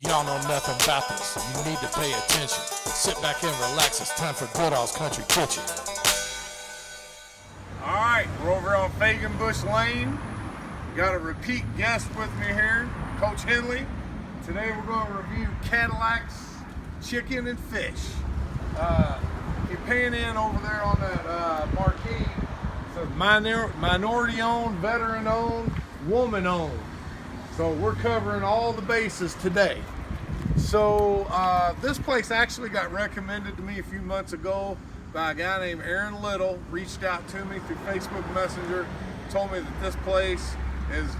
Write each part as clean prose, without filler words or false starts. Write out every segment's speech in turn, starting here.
Y'all know nothing about this. You need to pay attention. Sit back and relax. It's time for Goodall's Country Kitchen. All right, we're over on Fagan Bush Lane. Got a repeat guest with me here, Coach Henley. Today we're going to review Cadillac's chicken and fish. If you pan in over there on that marquee, it says minority-owned, veteran-owned, woman-owned. So we're covering all the bases today. So this place actually got recommended to me a few months ago by a guy named Aaron Little. Reached out to me through Facebook Messenger, told me that this place is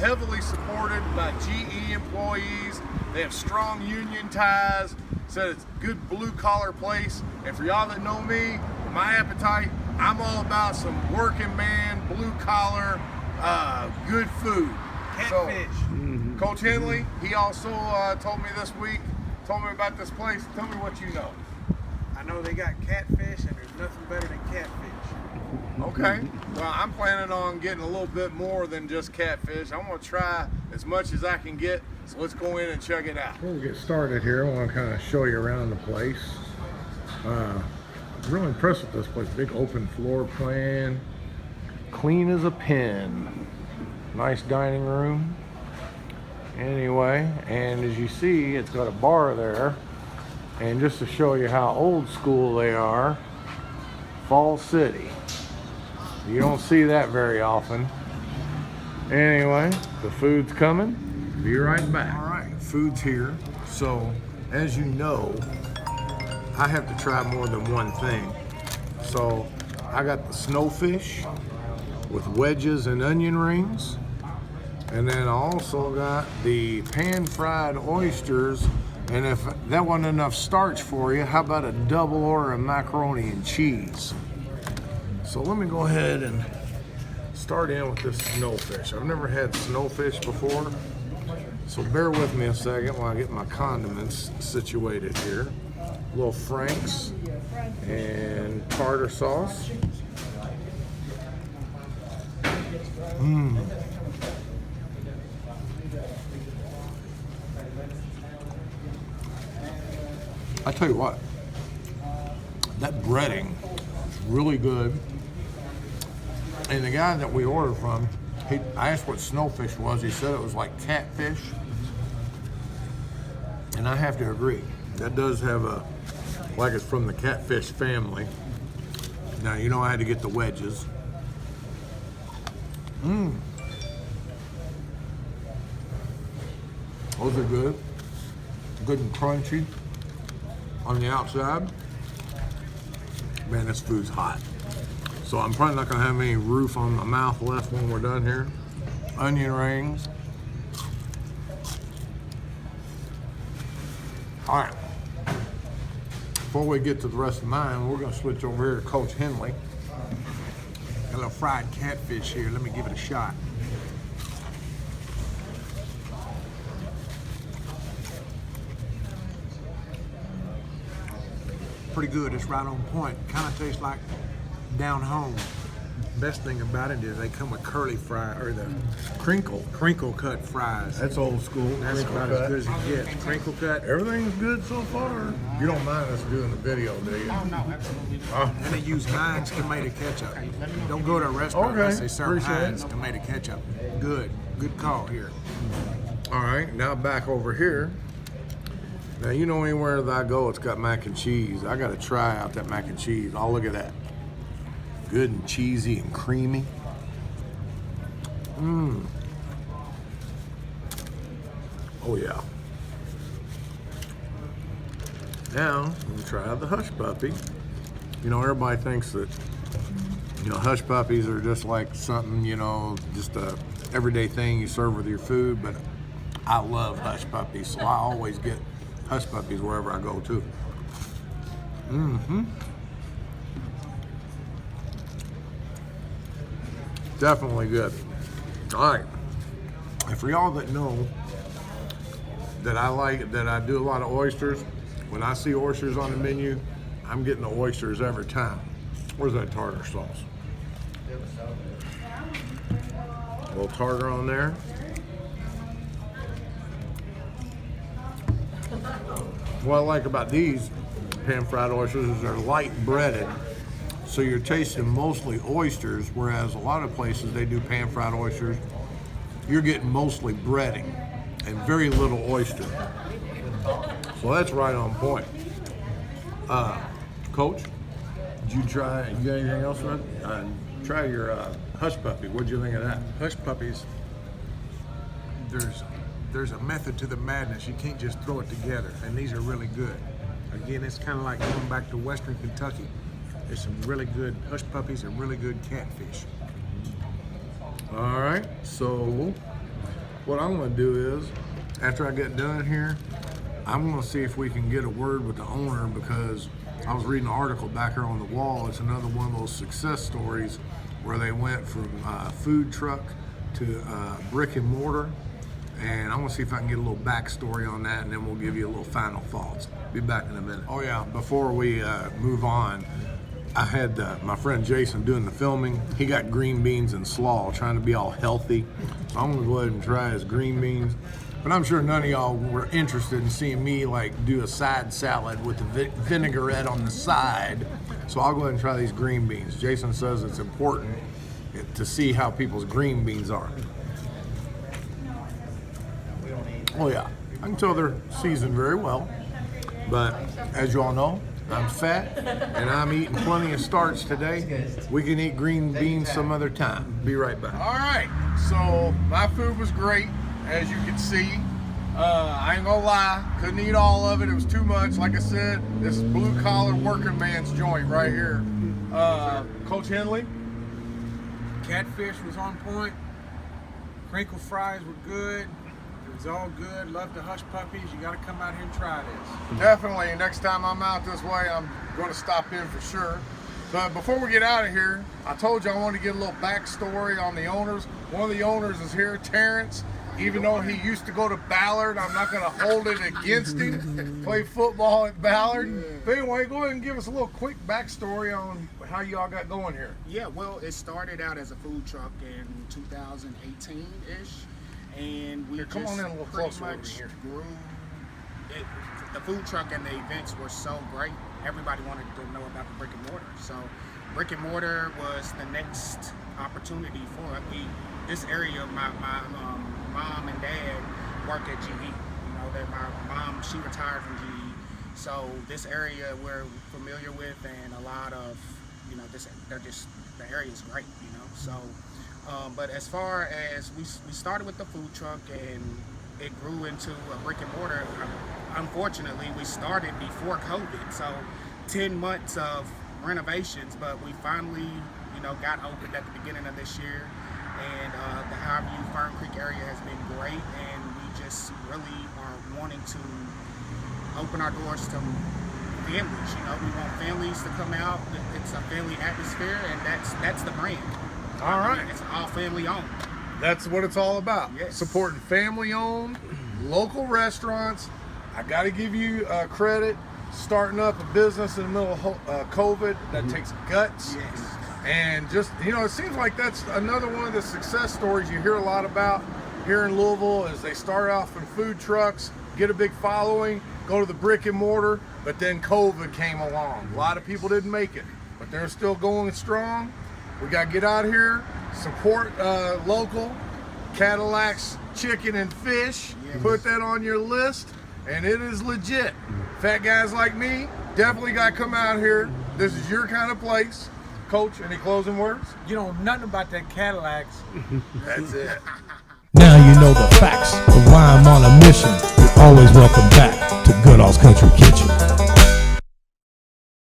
heavily supported by GE employees. They have strong union ties. Said it's a good blue collar place. And for y'all that know me, my appetite, I'm all about some working man, blue collar, good food. Catfish. So, Coach Henley, he also told me this week, told me about this place. Tell me what you know. I know they got catfish, and there's nothing better than catfish. Okay. Well, I'm planning on getting a little bit more than just catfish. I'm going to try as much as I can get. So let's go in and check it out. Before we get started here, I want to kind of show you around the place. I'm really impressed with this place. Big open floor plan. Clean as a pin. Nice dining room. Anyway, and as you see, it's got a bar there. And just to show you how old school they are, Fall City. You don't see that very often. Anyway, the food's coming. Be right back. All right, food's here. So, as you know, I have to try more than one thing. So, I got the snowfish with wedges and onion rings. And then I also got the pan-fried oysters. And if that wasn't enough starch for you, how about a double order of macaroni and cheese? So let me go ahead and start in with this snowfish. I've never had snowfish before, so bear with me a second while I get my condiments situated here. A little Frank's and tartar sauce. I tell you what, that breading is really good. And the guy that we ordered from, I asked what snowfish was. He said it was like catfish. And I have to agree. That does have like it's from the catfish family. Now, you know I had to get the wedges. Those are good. Good and crunchy on the outside. Man, this food's hot. So I'm probably not gonna have any roof on my mouth left when we're done here. Onion rings. All right. Before we get to the rest of mine, we're gonna switch over here to Coach Henley. Got a little fried catfish here. Let me give it a shot. Pretty good. It's right on point. Kind of tastes like down home. Best thing about it is they come with curly fry or the crinkle cut fries. That's old school. That's about as good as it gets. Crinkle cut. Everything's good so far. You don't mind us doing the video, do you? Oh, no, absolutely. And they use Heinz tomato ketchup. Don't go to a restaurant unless they serve Appreciate Heinz it. tomato ketchup. Good call here. All right, now back over here. Now, you know anywhere that I go, it's got mac and cheese. I gotta try out that mac and cheese. Oh, look at that. Good and cheesy and creamy. Oh yeah. Now, I'm gonna try the hush puppy. You know, everybody thinks that, you know, hush puppies are just like something, you know, just a everyday thing you serve with your food, but I love hush puppies, so I always get hush puppies wherever I go to. Definitely good. All right. And for y'all that know that I do a lot of oysters, when I see oysters on the menu, I'm getting the oysters every time. Where's that tartar sauce? A little tartar on there. what I like about these pan-fried oysters is they're light breaded, so you're tasting mostly oysters, whereas a lot of places they do pan-fried oysters, you're getting mostly breading and very little oyster. So that's right on point. Coach, did you got anything else, man? Try your hush puppy. What'd you think of that? Hush puppies, there's a method to the madness. You can't just throw it together, and these are really good. Again, it's kind of like going back to Western Kentucky. There's some really good hush puppies and really good catfish. All right, so what I'm gonna do is, after I get done here, I'm gonna see if we can get a word with the owner, because I was reading an article back here on the wall. It's another one of those success stories where they went from food truck to brick and mortar. And I'm gonna see if I can get a little backstory on that, and then we'll give you a little final thoughts. Be back in a minute. Oh yeah, before we move on, I had my friend Jason doing the filming. He got green beans and slaw, trying to be all healthy. So I'm gonna go ahead and try his green beans. But I'm sure none of y'all were interested in seeing me like do a side salad with the vinaigrette on the side. So I'll go ahead and try these green beans. Jason says it's important to see how people's green beans are. Oh yeah, I can tell they're seasoned very well. But as you all know, I'm fat and I'm eating plenty of starch today. We can eat green beans some other time. Be right back. All right, so my food was great, as you can see. I ain't gonna lie, couldn't eat all of it. It was too much. Like I said, this is blue collar working man's joint right here. Coach Henley. Catfish was on point. Crinkle fries were good. It was all good. Love the hush puppies. You got to come out here and try this. Definitely. Next time I'm out this way, I'm going to stop in for sure. But before we get out of here, I told you I wanted to get a little backstory on the owners. One of the owners is here, Terrence. Even though he used to go to Ballard, I'm not going to hold it against him. Play football at Ballard. But anyway, go ahead and give us a little quick backstory on how y'all got going here. Yeah, well, it started out as a food truck in 2018-ish. And we Come on in a little pretty closer over much here. grew it. The food truck and the events were so great. Everybody wanted to know about the brick and mortar. So brick and mortar was the next opportunity for it. This area, my mom and dad work at GE. You know, that my mom, she retired from GE. So this area we're familiar with, and a lot of, you know, the area is great, you know. So, but as far as we started with the food truck and it grew into a brick and mortar. Unfortunately, we started before COVID, so 10 months of renovations, but we finally, you know, got opened at the beginning of this year. And the Highview Fern Creek area has been great, and we just really are wanting to open our doors to families. You know, we want families to come out. It's a family atmosphere, and that's the brand. All right. It's all family owned. That's what it's all about. Yes. Supporting family-owned, local restaurants. I got to give you credit. Starting up a business in the middle of COVID, that takes guts. Yes. And just, you know, it seems like that's another one of the success stories you hear a lot about here in Louisville is they start off in food trucks, get a big following, go to the brick and mortar, but then COVID came along. A lot of people didn't make it, but they're still going strong. We got to get out here, support local, Cadillac's chicken and fish. Yes. Put that on your list, and it is legit. Fat guys like me definitely got to come out here. This is your kind of place. Coach, any closing words? You know nothing about that Cadillacs. That's it. Now you know the facts of why I'm on a mission. You're always welcome back to Goodall's Country Kitchen.